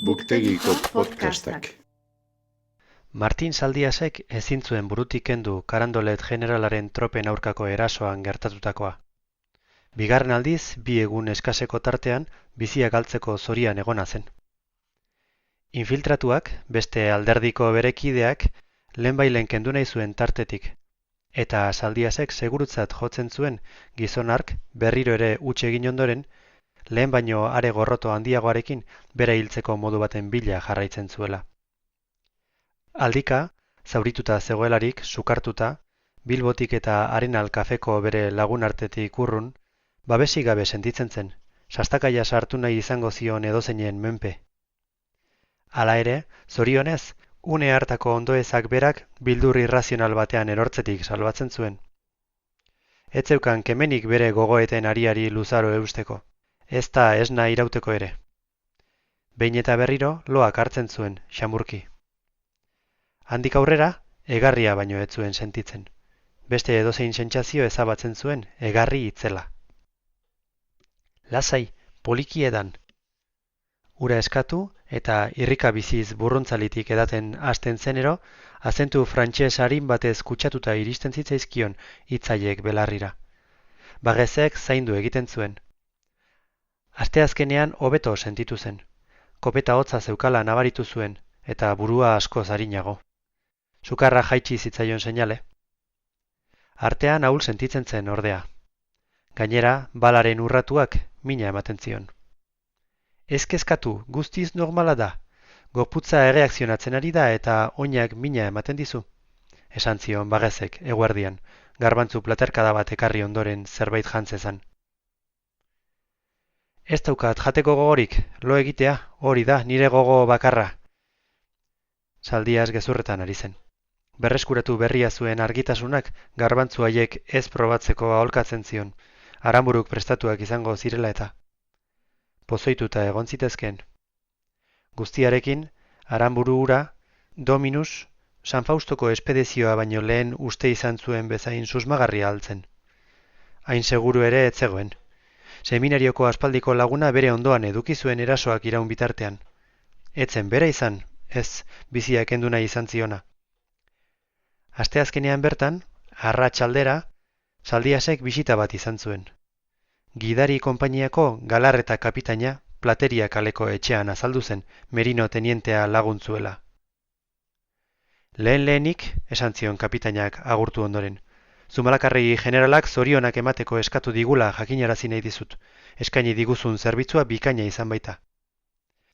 Buktegiko podcastak. Martin Zaldiasek ezin zuen burutik kendu Carondelet generalaren tropen aurkako erasoan gertatutakoa. Bigarren aldiz, 2 egun eskaseko tartean, bizia galtzeko zorian egona zen. Infiltratuak, beste alderdiko berekideak, lehenbailen kendu nahi zuen tartetik, eta Zaldiasek segurutzat jotzen zuen gizon hark berriro ere huts egin ondoren, lehen baino are gorroto handiagoarekin bere hiltzeko modu baten bila jarraitzen zuela. Aldika, zaurituta zegoelarik, sukartuta, Bilbotik eta Arenal kafeko bere lagun artetik urrun, babesik gabe sentitzen zen, sastakaia sartu nahi izango zion edozeinen menpe. Hala ere, zorionez, une hartako ondoezak berak bildur irrazional batean erortzetik salbatzen zuen. Ez zeukan kemenik bere gogoeten ariari luzaro eusteko, ezta esna irauteko ere. Behin eta berriro loak hartzen zuen, xamurki. Handik aurrera, egarria baino ez zuen sentitzen. Beste edozein sentsazio ezabatzen zuen, egarri itzela. Lasai, poliki edan. Ura eskatu eta irrika biziz burruntzalitik edaten hasten zenero, azentu frantses arin batez kutsatuta iristen zitzaizkion hitzaiek belarrira. Bagezek zaindu egiten zuen. Asteazkenean hobeto sentitu zen. Kopeta hotza zeukala nabaritu zuen, eta burua askoz arinago. Sukarra jaitsi zitzaion seinale. Artean ahul sentitzen zen ordea. Gainera, balaren urratuak mina ematen zion. Ez kezkatu, guztiz normala da. Gorputza erreakzionatzen ari da eta oinak mina ematen dizu. Esan zion Bagezek, eguerdian, garbantzu platerkada bat ekarri ondoren zerbait jantzezan. Ez daukat jateko gogorik, lo egitea, hori da, nire gogo bakarra. Zaldias gezurretan ari zen. Berreskuratu berria zuen argitasunak garbantzu haiek ez probatzeko aholkatzen zion, aranburuk prestatuak izango zirela eta. Pozoituta egon zitezkeen. Guztiarekin, aranburu hura, Dominus, San Faustoko espedizioa baino lehen uste izan zuen bezain susmagarria altzen. Hain seguru ere ez zegoen. Seminarioko aspaldiko laguna bere ondoan eduki zuen erasoak iraun bitartean. Etzen bere izan, ez, bizia kendu nahi izan ziona. Asteazkenean bertan, arratsaldera, Zaldiasek bisita bat izan zuen. Gidari konpainiako Galarreta kapitaina Plateria kaleko etxean azaldu zen Merino tenientea laguntzuela. Lehenik, esan zion kapitainak agurtu ondoren. Zumalakarregi generalak zorionak emateko eskatu digula jakinarazi nahi dizut. Eskaini diguzun zerbitzua bikaina izan baita.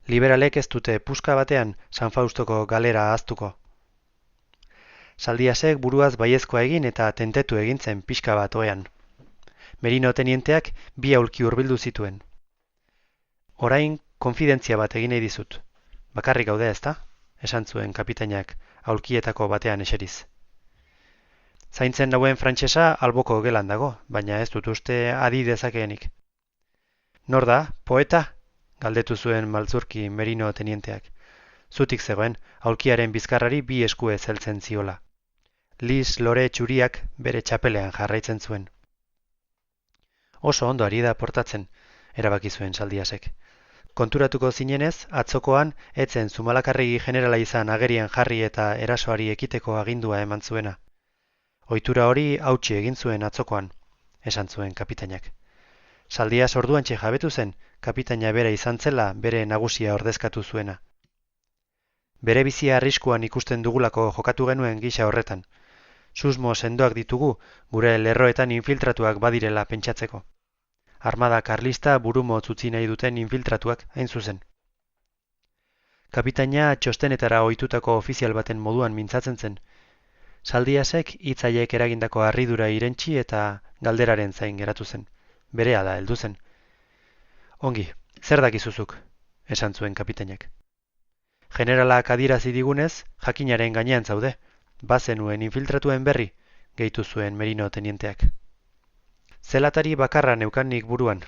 Liberalek ez dute puska batean San Faustoko galera ahaztuko. Zaldiasek buruaz baiezkoa egin eta tentetu egin zen pixka bat ohean. Merino tenienteak 2 aulki hurbildu zituen. Orain konfidentzia bat egin nahi dizut. Bakarrik gaude ezta? Esan zuen kapitainak aulkietako batean eseriz. Zaintzen nauen frantsesa alboko gelan dago, baina ez dut uste adi dezakeenik. Nor da, poeta? Galdetu zuen maltzurki Merino tenienteak. Zutik zegoen, aulkiaren bizkarrari 2 eskue zeltzen ziola. Liz lore txuriak bere txapelean jarraitzen zuen. Oso ondo ari da portatzen, erabaki zuen Zaldiasek. Konturatuko zinenez, atzokoan etzen Zumalakarregi generala izan agerian jarri eta erasoari ekiteko agindua eman zuena. Ohitura hori hautsi egin zuen atzokoan, esan zuen kapitainak. Zaldias orduantxe jabetu zen, kapitaina bera izan zela bere nagusia ordezkatu zuena. Bere bizia arriskuan ikusten dugulako jokatu genuen gisa horretan. Susmo sendoak ditugu gure lerroetan infiltratuak badirela pentsatzeko. Armada karlista burumotz utzi nahi duten infiltratuak hain zuzen. Kapitaina txostenetara ohitutako ofizial baten moduan mintzatzen zen. Zaldiasek hitzaiek eragindako harridura irentsi eta galderaren zain geratu zen. Berea da heldu zen. Ongi, zer dakizuzuk, esan zuen kapitainak. Generalak adierazi digunez, jakinaren gainean zaude, bazenuen infiltratuen berri, gehitu zuen Merino tenienteak. Zelatari bakarra neukanik buruan.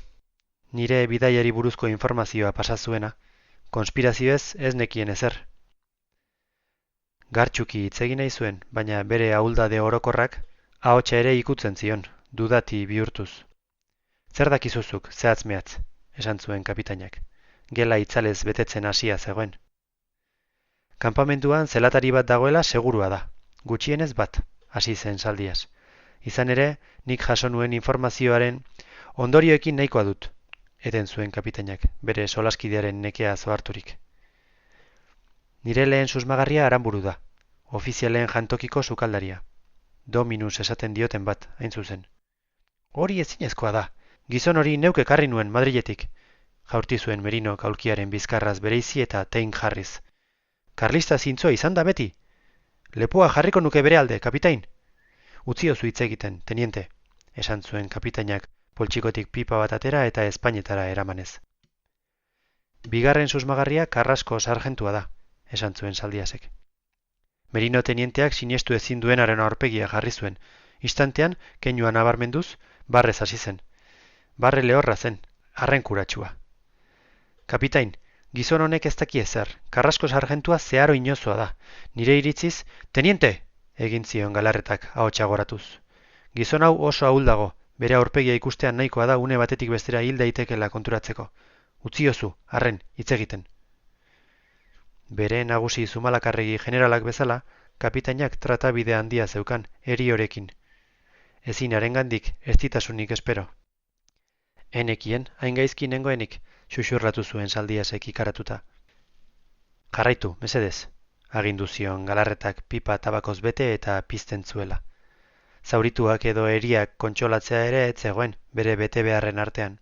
Nire bidaiari buruzko informazioa pasa zuena, konspirazioez ez nekien ezer. Gartxuki hitz egin nahi zuen, baina bere ahuldade orokorrak ahotsa ere ikutzen zion, dudati bihurtuz. Zer dakizuzuk, zehatz-mehatz, esan zuen kapitainak. gela itzalez betetzen hasia zegoen. Kanpamentuan zelatari bat dagoela segurua da, gutxienez bat, hasi zen Zaldias. Izan ere, nik jaso nuen informazioaren ondorioekin nahikoa dut, eten zuen kapitainak, bere solaskidearen nekea zoharturik. Nire lehen susmagarria Aranburu da, ofizialen jantokiko sukaldaria. Dominus esaten dioten bat, hain zuzen. Hori ezinezkoa da, gizon hori neuk ekarri nuen Madriletik, jaurti zuen Merino aulkiaren bizkarraz bereizi eta tein jarriz. Karlista zintzoa izan da beti? Lepoa jarriko nuke bere alde, kapitain. Utziozu hitz egiten, teniente, esan zuen kapitainak poltsikotik pipa bat atera eta Espainetara eramanez. Bigarren susmagarria Karrasko sargentua da, esan zuen Zaldiasek. Merino tenienteak sinestu ezin duenaren aurpegia jarri zuen. Instantean, keinua nabarmenduz, barrez hasi zen. Barre lehorra zen, arrenkuratsua. Kapitain, gizon honek ez daki ezer, Karrasko sargentua zeharo inozoa da. Nire iritziz, teniente, egin zion Galarretak ahotsa goratuz. Gizon hau oso ahul dago, bere aurpegia ikustean nahikoa da une batetik bestera hil daitekela konturatzeko. Utziozu, arren, hitz egiten. Bere nagusi Zumalakarregi generalak bezala, kapitainak tratabide handia zeukan, eriorekin. Ezin harengandik ez ditasunik espero. Enekien, hain gaizki nengoenik, xuxurratu zuen Zaldiasek ikaratuta. Jarraitu, mesedez, agindu zion Galarretak pipa tabakoz bete eta pizten zuela. Zaurituak edo eriak kontsolatzea ere ez zegoen, bere bete beharren artean.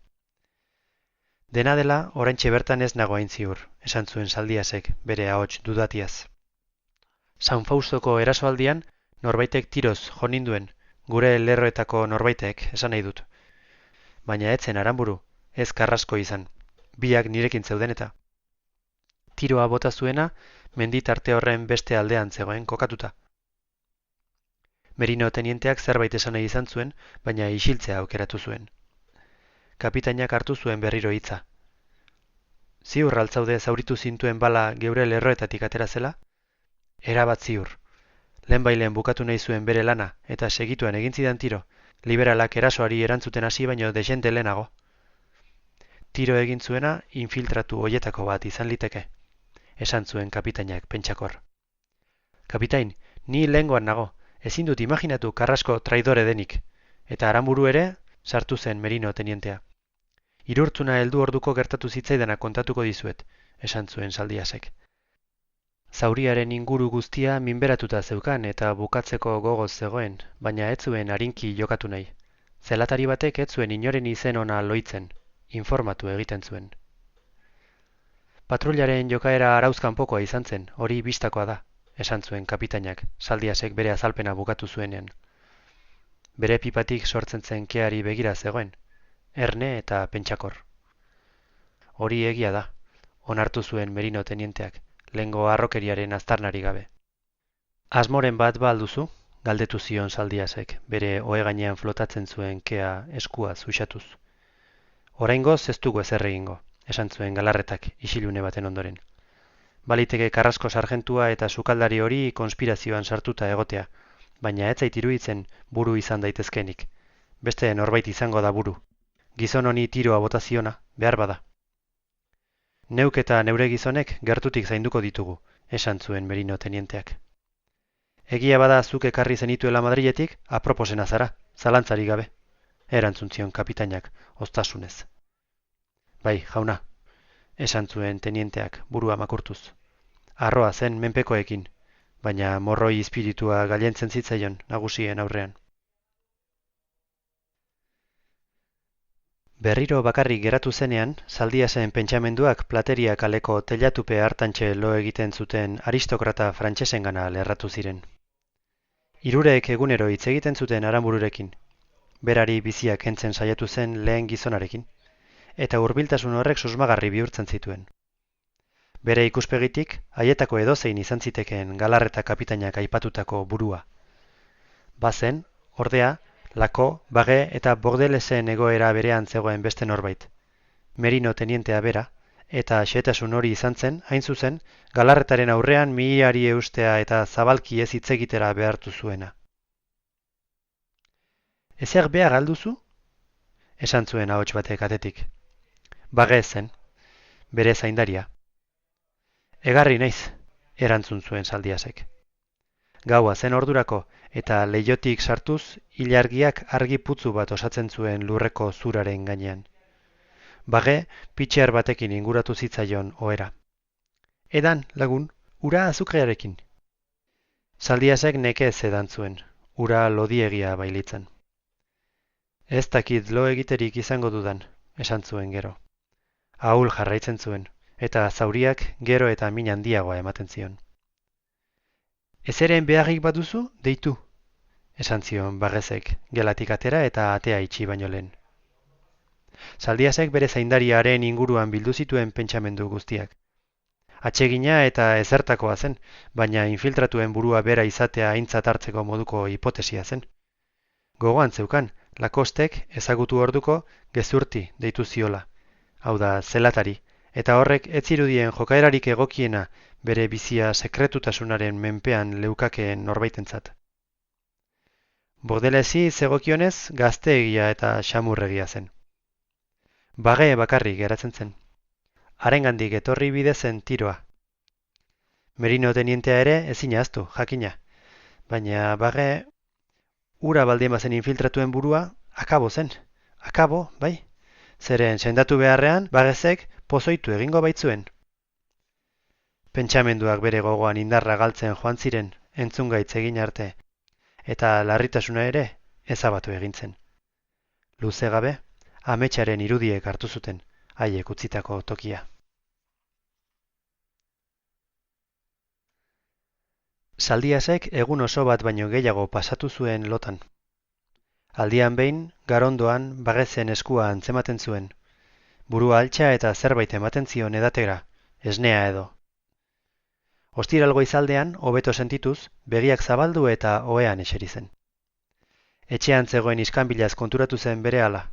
Dena dela, oraintxe bertan ez nago hain ziur, esan zuen Zaldiasek, bere ahots dudatiaz. San Faustoko erasoaldian, norbaitek tiroz jo ninduen, gure lerroetako norbaitek, esan nahi dut. Baina etzen Aranburu, ez Karrasko izan, biak nirekin zeuden eta. Tiroa bota zuena, menditarte horren beste aldean zegoen kokatuta. Merino tenienteak zerbait esan nahi izan zuen, baina isiltzea aukeratu zuen. Kapitainak hartu zuen berriro hitza. Ziur altzaude zauritu zintuen bala geure lerroetatik atera zela? Erabat ziur. Lehenbailen bukatu nahi zuen bere lana eta segituan egin zidan tiro, liberalak erasoari erantzuten hasi baino dexente lehenago. Tiro egin zuena infiltratu hoietako bat izan liteke, esan zuen kapitainak pentsakor. Kapitain, ni lehengoan nago, ezin dut imaginatu Karrasko traidore denik, eta Aranburu ere sartu zen Merino tenientea. Irurtzuna heldu orduko gertatu zitzaidana kontatuko dizuet, esan zuen Zaldiasek. Zauriaren inguru guztia minberatuta zeukan eta bukatzeko gogoz zegoen, baina ez zuen arinki jokatu nahi. Zelatari batek ez zuen inoren izen ona loitzen, informatu egiten zuen. Patrullaren jokaera arauzkanpokoa izan zen, hori bistakoa da, esan zuen kapitainak, Zaldiasek bere azalpena bukatu zuenean. Bere pipatik sortzen zen keari begira zegoen, erne eta pentsakor. Hori egia da, onartu zuen Merino tenienteak, lehengo harrokeriaren aztarnari gabe. Asmoren bat ba alduzu, galdetu zion Zaldiasek, bere ohe gainean flotatzen zuen kea eskua uxatuz. Oraingoz ez dugu ezer egingo, esan zuen Galarretak isilune baten ondoren. Baliteke Karrasko sargentua eta sukaldari hori konspirazioan sartuta egotea, baina ez zait iruditzen buru izan daitezkenik. Beste norbait izango da buru. Gizon honi tiroa bota ziona, behar bada. Neuk eta neure gizonek gertutik zainduko ditugu, esan zuen Merino tenienteak. Egia bada zuk ekarri zenituela Madriletik, aproposena zara, zalantzari gabe, erantzun zion kapitainak, oztasunez. Bai, jauna, esan zuen tenienteak burua makurtuz. Arroa zen menpekoekin, baina morroi espiritua gailentzen zitzaion nagusien aurrean. Berriro bakarrik geratu zenean, Zaldiasen pentsamenduak Plateria kaleko teilatupe hartantxe lo egiten zuten aristokrata frantsesengana lerratu ziren. Hirurek egunero hitz egiten zuten Aranbururekin, berari biziak kentzen saiatu zen lehen gizonarekin, eta hurbiltasun horrek susmagarri bihurtzen zituen. Bere ikuspegitik, haietako edozein izan zitekeen Galarreta kapitainak aipatutako burua. Bazen, ordea, Lako, Bage eta Bordelesen egoera berean zegoen beste norbait. Merino tenientea bera, eta xehetasun hori izan zen, hain zuzen, Galarretaren aurrean mihari eustea eta zabalki ez hitz egitera behartu zuena. Ezer behar alduzu? Esan zuen ahots batek atetik. Bage zen. bere zaindaria. Egarri naiz, erantzun zuen Zaldiasek. Gaua zen ordurako, eta leihotik sartuz, ilargiak argi putzu bat osatzen zuen lurreko zuraren gainean. Bage, pitxer batekin inguratu zitzaion ohera. Edan, lagun, ura azukrearekin. Zaldiasek nekez edan zuen, ura lodiegia bailitzen. Ez dakit lo egiterik izango dudan, esan zuen gero. Ahul jarraitzen zuen, eta zauriak gero eta min handiagoa ematen zion. Ezeren beharrik baduzu, deitu, esan zion Bagezek gelatik atera eta atea itxi baino lehen. Zaldiasek bere zaindariaren inguruan bildu zituen pentsamendu guztiak. Atsegina eta ezertakoa zen, baina infiltratuen burua bera izatea aintzat hartzeko moduko hipotesia zen. Gogoan zeukan, Lakostek ezagutu orduko gezurti deitu ziola, hau da zelatari, eta horrek ez zirudien jokaerarik egokiena bere bizia sekretutasunaren menpean leukakeen norbaitentzat. Bordelezi zegokionez gazteegia eta xamurregia zen. Bage bakarrik geratzen zen. Harengandik etorri bide zen tiroa. Merino tenientea ere ezin ahaztu, jakina. Baina Bage ura baldien bazen infiltratuen burua, akabo zen. Akabo, bai? Zeren sendatu beharrean, Bagezek pozoitu egingo baitzuen. Pentsamenduak bere gogoan indarra galtzen joan ziren, entzungaitz egin arte, eta larritasuna ere ezabatu egin zen. Luze gabe, ametsaren irudiek hartu zuten, haiek utzitako tokia. Zaldiasek egun oso bat baino gehiago pasatu zuen lotan. Aldian behin, garondoan Bagezen eskua antzematen zuen. Burua altxa eta zerbait ematen zion edatera, esnea edo. Ostiral goizaldean, hobeto sentituz, begiak zabaldu eta ohean eseri zen. Etxean zegoen iskanbilaz konturatu zen berehala.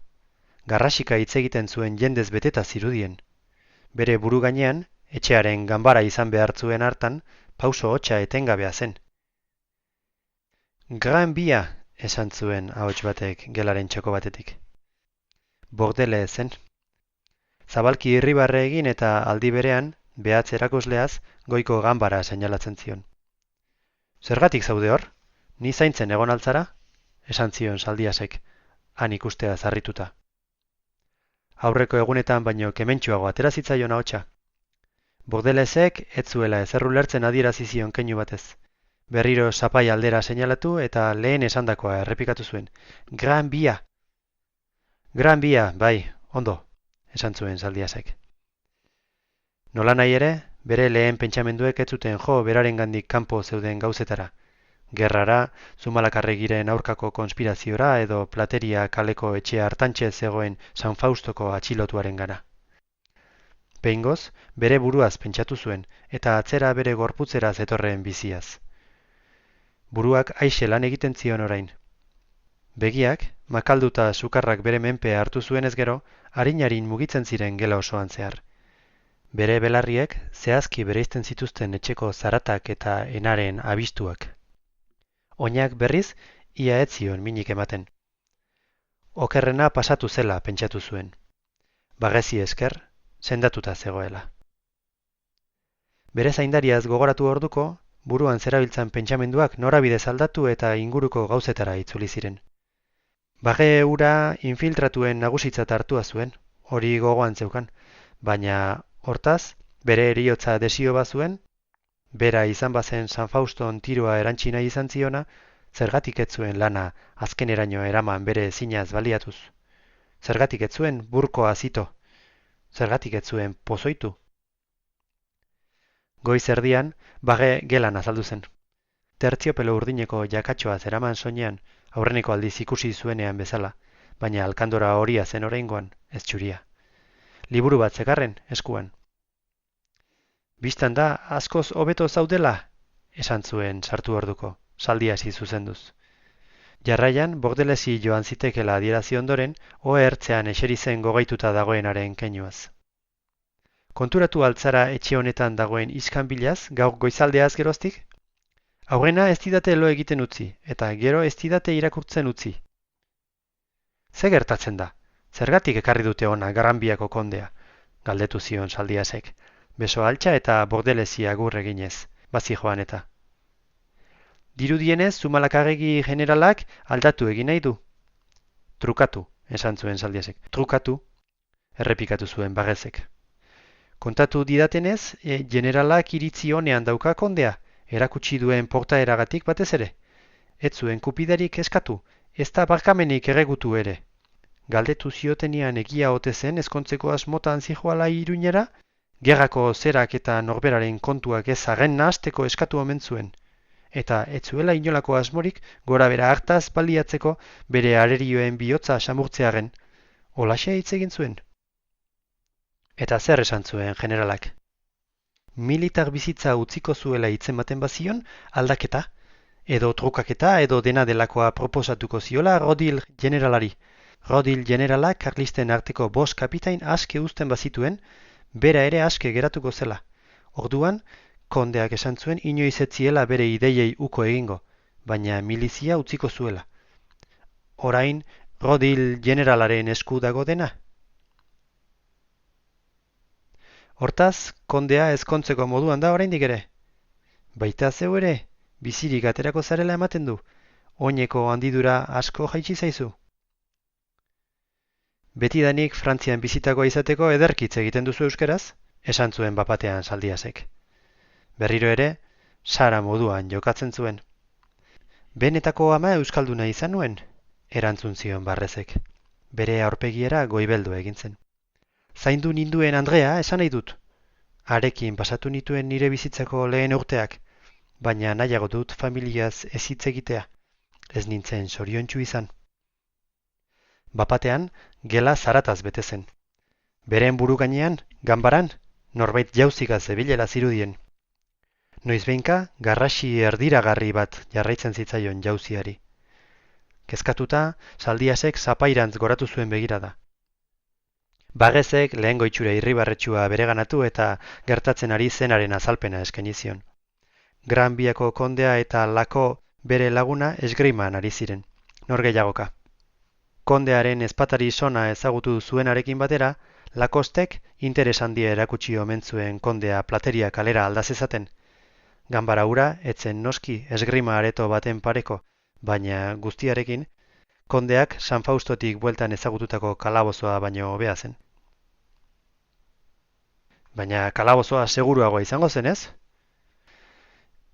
Garrasika hitz egiten zuen jendez beteta zirudien. Bere buru gainean, etxearen ganbara izan behar zuen hartan, pauso hotsa etengabea zen. Gran bia, esan zuen ahots batek gelaren txoko batetik. Bordele zen. Zabalki irribarre egin eta aldi berean, behatz erakusleaz, goiko ganbara seinalatzen zion. Zergatik zaude hor? Ni zaintzen egon altzara? Esan zion Zaldiasek, han ikustea zarrituta. Aurreko egunetan baino kementsuago atera zitzaion ahotsa. Bordelezek ez zuela ezer ulertzen adierazi zion keinu batez. Berriro sapai aldera seinalatu eta lehen esandakoa errepikatu zuen. Gran bia! Gran bia, bai, ondo, esan zuen Zaldiasek. Nolanahi ere, bere lehen pentsamenduek ez zuten jo berarengandik kanpo zeuden gauzetara. Gerrara, Zumalakarregiren aurkako konspiraziora edo Plateria kaleko etxe hartantxe zegoen San Faustoko atxilotuarengana. Behingoz, bere buruaz pentsatu zuen eta atzera bere gorputzera zetorreen biziaz. Buruak aixe lan egiten zion orain. Begiak, makalduta sukarrak bere menpe hartu zuenez gero, arin-arin mugitzen ziren gela osoan zehar. Bere belarriek zehazki bereizten zituzten etxeko zaratak eta enaren abistuak. Oinak berriz, ia ez zion minik ematen. Okerrena pasatu zela pentsatu zuen. Bagezi esker, sendatuta zegoela. Bere zaindariaz gogoratu orduko, buruan zerabiltzan pentsamenduak norabidez aldatu eta inguruko gauzetara itzuli ziren. Bage ura infiltratuen nagusitzat hartua zuen, hori gogoan zeukan, baina hortaz, bere heriotza desio bazuen, bera izan bazen San Fauston tiroa erantsi nahi izan ziona, zergatik ez zuen lana azkeneraino eraman bere ezinaz baliatuz. Zergatik ez zuen burkoa zito. Zergatik ez zuen pozoitu. Goiz erdian, Bage gelan azaldu zen. Tertziopelo urdineko jakatxoa zeraman soinean, aurreneko aldiz ikusi zuenean bezala, baina alkandora horia zen oraingoan, ez txuria. Liburu bat zekarren, eskuan. Bistan da, askoz hobeto zaudela, esan zuen sartu orduko, Zaldiasi zuzenduz. Jarraian, Bordelezi joan zitekela adierazi ondoren, ohe ertzean eseri zen gogaituta dagoenaren keinuaz. Konturatu altzara etxe honetan dagoen iskanbilaz, gaur goizaldeaz geroztik? Aurrena ez didate lo egiten utzi, eta gero ez didate irakurtzen utzi. Ze gertatzen da? Zergatik ekarri dute ona Garanbiako kondea? galdetu zion Saldiasek, beso altxa eta bordelezi agur eginez, bazi joan eta. Dirudienez, Zumalakagegi generalak aldatu egin nahi du. Trukatu, esan zuen Saldiasek. Trukatu, errepikatu zuen Bagezek. Kontatu didatenez, generalak iritzi honean dauka kondea, erakutsi duen portaeragatik batez ere. Ez zuen kupidarik eskatu, ez da barkamenik erregutu ere. Galdetu ziotenian egia ote zen ezkontzeko asmotan zijoala Iruñera, gerrako zerak eta norberaren kontuak ez arren nahasteko eskatu omen zuen. Eta ez zuela inolako asmorik gora bera hartaz baliatzeko bere arerioen bihotza samurtzearen, holaxe hitz egin zuen. Eta zer esan zuen generalak? Militar bizitza utziko zuela hitzematen bazion aldaketa, edo trukaketa edo dena delakoa proposatuko ziola Rodil generalari. Rodil generalak karlisten arteko 5 kapitain aske uzten bazituen, bera ere aske geratuko zela. Orduan, kondeak esan zuen inoiz ez ziela bere ideiei uko egingo, baina milizia utziko zuela. Orain, Rodil generalaren esku dago dena. Hortaz, kondea ezkontzeko moduan da oraindik ere. Baita zeu ere, bizirik aterako zarela ematen du, oineko handidura asko jaitsi zaizu. Betidanik Frantzian bizitakoa izateko ederkitz egiten duzu euskeraz, esan zuen bapatean Saldiasek. Berriro ere, Sara moduan jokatzen zuen. Benetako ama euskalduna izan nuen, erantzun zion Barrezek. Bere aurpegiera goibeldu egin zen. Zaindu ninduen Andrea esan nahi dut. Harekin pasatu nituen nire bizitzako lehen urteak, baina nahiago dut familiaz ez hitz egitea, ez nintzen zoriontsu izan. Bapatean, gela zarataz bete zen. Beren buru gainean, ganbaran, norbait jauzika zebilela zirudien. Noizbeinka, garrasi erdiragarri bat jarraitzen zitzaion jauziari. Kezkatuta, Saldiasek zapairantz goratu zuen begirada. Bagezek lehengo itxura irribarretsua bereganatu eta gertatzen ari zenaren azalpena eskaini zion. Gran Biako kondea eta Lako bere laguna esgriman ari ziren, nor gehiagoka. Kondearen ezpatari sona ezagutu zuenarekin batera, Lakostek interes handia erakutsi omen zuen kondea plateria kalera aldazezaten. Ganbara hura etzen noski esgrima areto baten pareko, baina guztiarekin, kondeak San Faustotik bueltan ezagututako kalabozoa baino hobea zen. Baina kalabozoa seguruagoa izango zen, ez?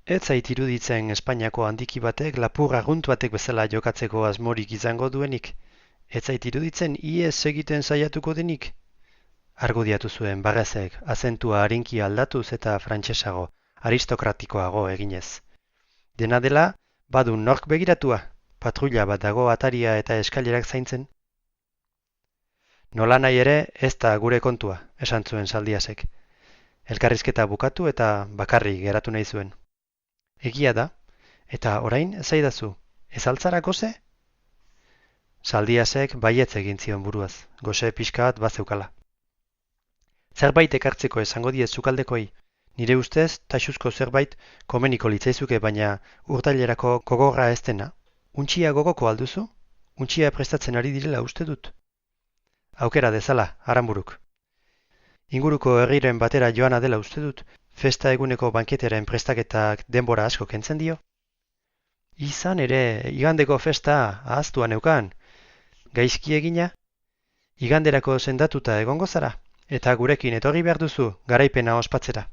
Ez zait iruditzen Espainiako handiki batek lapur arrunt batek bezala jokatzeko asmorik izango duenik. Ez zait iruditzen iez egiten saiatuko denik. Argudiatu zuen Bagezek azentua arinki aldatuz eta frantsesago, aristokratikoago eginez. Dena dela, badu nork begiratua, patruila bat dago ataria eta eskailerak zaintzen. Nola nahi ere ez da gure kontua, esan zuen Saldiasek. Elkarrizketa bukatu eta bakarrik geratu nahi zuen. Egia da, eta orain zaidazu, ez altzarako ze? Saldiasek baietz egin zion buruaz, goxe pixka bat bazeukala. Zerbait ekartzeko esango diez sukaldekoi, nire ustez taxuzko zerbait komeniko litzaizuke baina urtailerako gogorra ez dena. Untxia gogoko alduzu? Untxia prestatzen ari direla uste dut. Aukera dezala, Aranburuk. Inguruko herriren batera joana dela uste dut, festa eguneko banketeren prestaketak denbora asko kentzen dio. Izan ere, igandeko festa ahaztua neukan. Gaizki egina? Iganderako sendatuta egongo zara, eta gurekin etorri behar duzu garaipena ospatzera.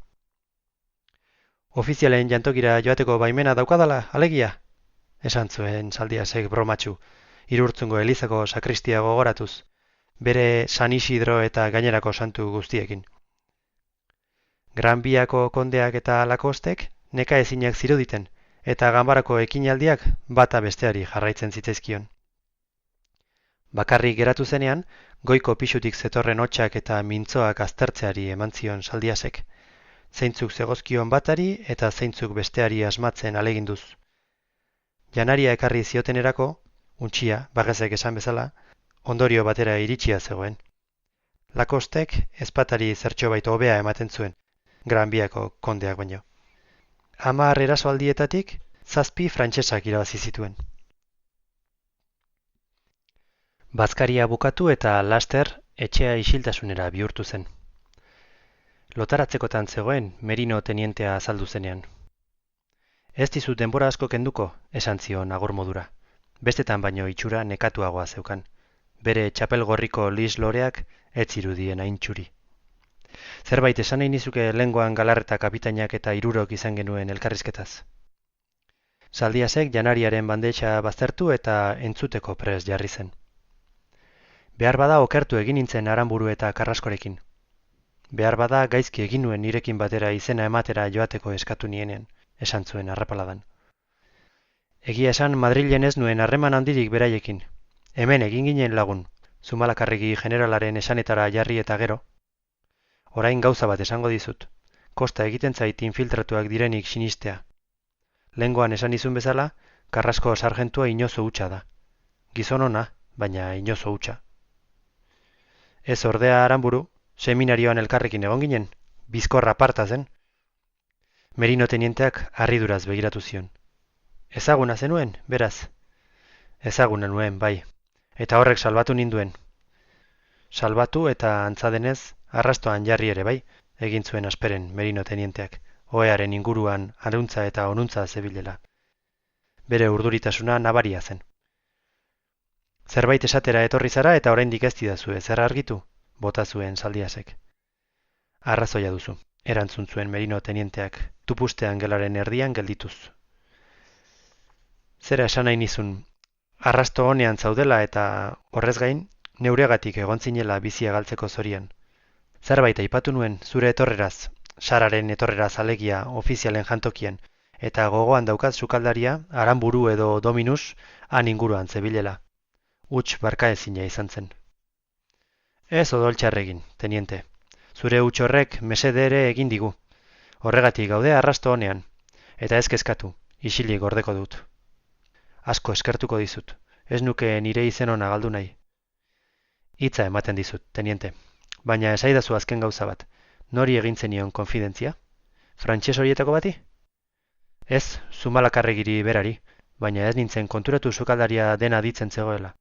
Ofizialen jantokira joateko baimena daukadala, alegia? Esan zuen Saldiasek bromatxu, Irurtzungo elizako sakristia gogoratuz, bere San Isidro eta gainerako santu guztiekin. Gran Biako kondeak eta Lakostek neka ezinak ziruditen, eta ganbarako ekinaldiak bata besteari jarraitzen zitzaizkion. Bakarrik geratu zenean, goiko pisutik zetorren hotsak eta mintzoak aztertzeari eman zion Saldiasek, zeintzuk zegozkion batari eta zeintzuk besteari asmatzen aleginduz. Janaria ekarri ziotenerako, untxia, Bagezek esan bezala, ondorio batera iritsia zegoen. Lakostek ezpatari zertxobait hobea ematen zuen, Gran Biako kondeak baino. 10 erasoaldietatik 7 frantsesak irabazi zituen. Bazkaria bukatu eta laster etxea isiltasunera bihurtu zen. Lotaratzekotan zegoen Merino tenientea azaldu zenean. Ez dizut denbora asko kenduko, esan zion agur modura. Bestetan baino itxura nekatuagoa zeukan. Bere txapel gorriko lis loreak ez zirudien hain txuri. Zerbait esan nahi nizuke lehengoan Galarreta kapitainak eta 3 izan genuen elkarrizketaz. Zaldiasek janariaren bandetxa baztertu eta entzuteko prest jarri zen. Behar bada okertu egin nintzen Aranburu eta Karraskorekin. Behar bada gaizki egin nuen nirekin batera izena ematera joateko eskatu nienen, esan zuen arrapaladan. Egia esan Madrilen ez nuen harreman handirik beraiekin. Hemen egin ginen lagun, Zumalakarregi generalaren esanetara jarri eta gero. Orain gauza bat esango dizut. Kosta egiten zait infiltratuak direnik sinistea. Lehengoan esan izun bezala, Karrasko sargentua inozo hutsa da. Gizon ona, baina inozo hutsa. Ez ordea Aranburu, seminarioan elkarrekin egon ginen, bizkorra aparta zen. Merino tenienteak harriduraz begiratu zion. Ezaguna zenuen, beraz. Ezaguna nuen, bai, eta horrek salbatu ninduen. Salbatu eta antza denez, arrastoan jarri ere bai, egin zuen asperen Merino tenienteak, ohearen inguruan aruntza eta onuntza zebilela. Bere urduritasuna nabaria zen. Zerbait esatera etorri zara eta oraindik ez didazue zer argitu, bota zuen Zaldiasek. Arrazoia duzu, erantzun zuen Merino tenienteak, tupustean gelaren erdian geldituz. Zera esan nahi nizun, arrasto honean zaudela eta horrez gain, neuregatik egon zinela bizia galtzeko zorian. Zerbait aipatu nuen zure etorreraz, Sararen etorreraz alegia ofizialen jantokian, eta gogoan daukat sukaldaria, Aranburu edo Dominus, han inguruan zebilela. Huts barkaezina izan zen. Ez odoltxarregin, teniente. Zure huts horrek mesede ere egin digu. Horregatik gaude arrasto honean, eta ez kezkatu, isilik gordeko dut. Asko eskertuko dizut, ez nuke nire izen ona galdu nahi. Hitza ematen dizut, teniente, baina esaidazu azken gauza bat. Nori egin zenion konfidentzia? Frantses horietako bati? Ez, Zumalakarregiri berari, baina ez nintzen konturatu sukaldaria dena ditzen zegoela.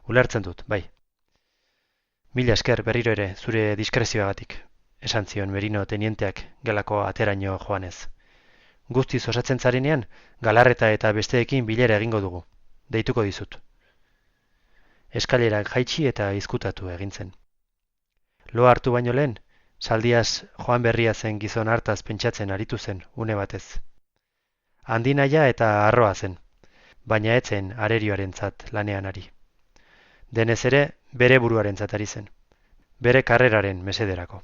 Ulertzen dut, bai. Mila esker berriro ere zure diskrezioagatik, esan zion Merino tenienteak gelako ateraino joanez. Guztiz osatzen zarenean, Galarreta eta besteekin bilera egingo dugu. Deituko dizut. Eskailerak jaitsi eta izkutatu egin zen. Loa hartu baino lehen, Zaldias joan berria zen gizon hartaz pentsatzen aritu zen une batez. Handinaia eta harroa zen, baina ez zen arerioarentzat lanean ari. Denez ere, bere buruarentzat ari zen, bere karreraren mesederako.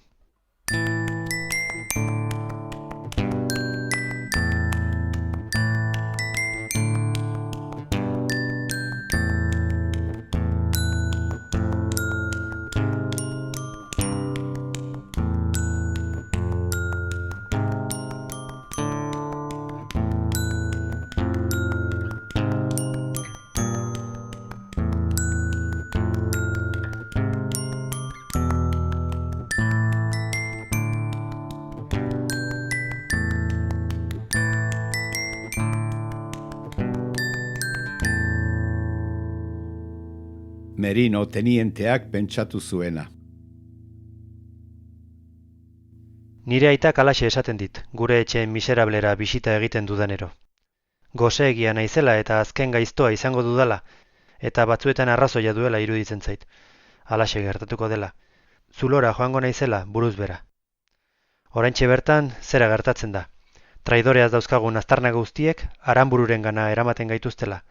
Merino tenienteak pentsatu zuena. Nire aitak halaxe esaten dit, gure etxeen miserablera bisita egiten dudanero. Goseegia naizela eta azken gaiztoa izango dudala, eta batzuetan arrazoia duela iruditzen zait. Halaxe gertatuko dela. Zulora joango naizela buruz bera. Oraintxe bertan, zera gertatzen da. Traidoreaz dauzkagun aztarna guztiek Aranbururengana eramaten gaituztela.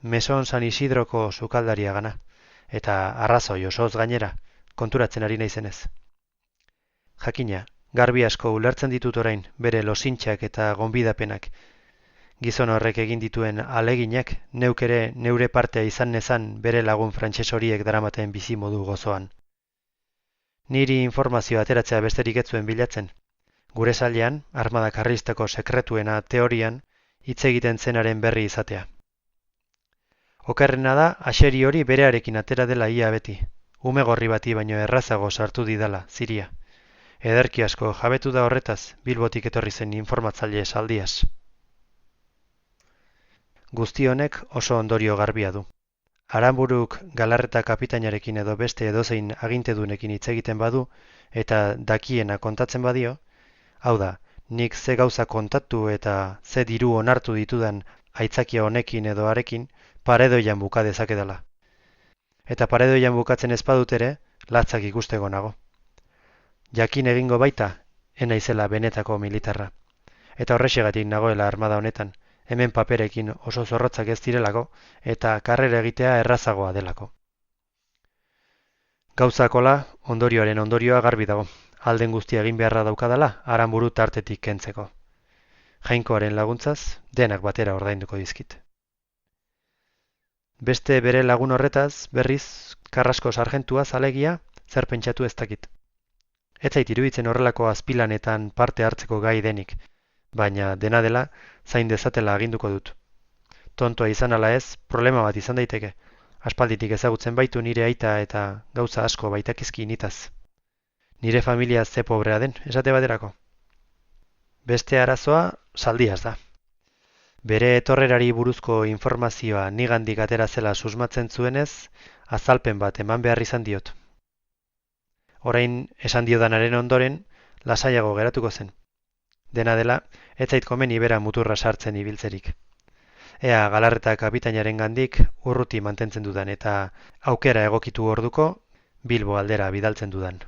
Meson San Isidroko sukaldaria gana. Eta arrazoi osoz gainera, konturatzen ari naizenez. Jakina, garbi asko ulertzen ditut orain bere losintxak eta gonbidapenak. Gizon horrek egin dituen aleginak neuk ere neure partea izan nezan bere lagun frantses horiek daramaten bizi modu gozoan. Niri informazio ateratzea besterik ez zuen bilatzen. Gure sailean, armada karlistako sekretuena teorian, hitz egiten zenaren berri izatea. Okerrena da, axeri hori berearekin atera dela ia beti. Ume gorri bati baino errazago sartu didala, Ziria. Ederki asko jabetu da horretaz, Bilbotik etorri zen informatzaile Zaldias. Guzti honek oso ondorio garbia du. Aranburuk Galarreta kapitainarekin edo beste edozein agintedunekin hitz egiten badu eta dakiena kontatzen badio, hau da, nik ze gauza kontatu eta ze diru onartu ditudan aitzakia honekin edo harekin paredoian buka dezakedala. Eta paredoian bukatzen ez badut ere, latzak ikusteko nago. Jakin egingo baita, naizela benetako militarra. Eta horrexegatik nagoela armada honetan, hemen paperekin oso zorrotzak ez direlako eta karrera egitea errazagoa delako. Gauzakola, ondorioaren ondorioa garbi dago. Alden guztia egin beharra daukadala, Aranburu tartetik kentzeko. Jainkoaren laguntzaz, denak batera ordainduko dizkit. Beste bere lagun horretaz, berriz, Karrasko sarjentua zalegia, zer pentsatu ez dakit. Ez zait iruditzen horrelako azpilanetan parte hartzeko gai denik, baina dena dela zain dezatela aginduko dut. Tontoa izan ala ez, problema bat izan daiteke. Aspalditik ezagutzen baitu nire aita eta gauza asko baitakizki nitaz. Nire familia ze pobrea den, esate baterako. Beste arazoa, Saldias da. Bere etorrerari buruzko informazioa nigandik atera zela susmatzen zuenez, azalpen bat eman behar izan diot. Orain esan diodanaren ondoren, lasaiago geratuko zen. Dena dela, ez zait komeni bera muturra sartzen ibiltzerik. Ea Galarreta kapitainaren gandik urruti mantentzen dudan eta aukera egokitu orduko Bilbo aldera bidaltzen dudan.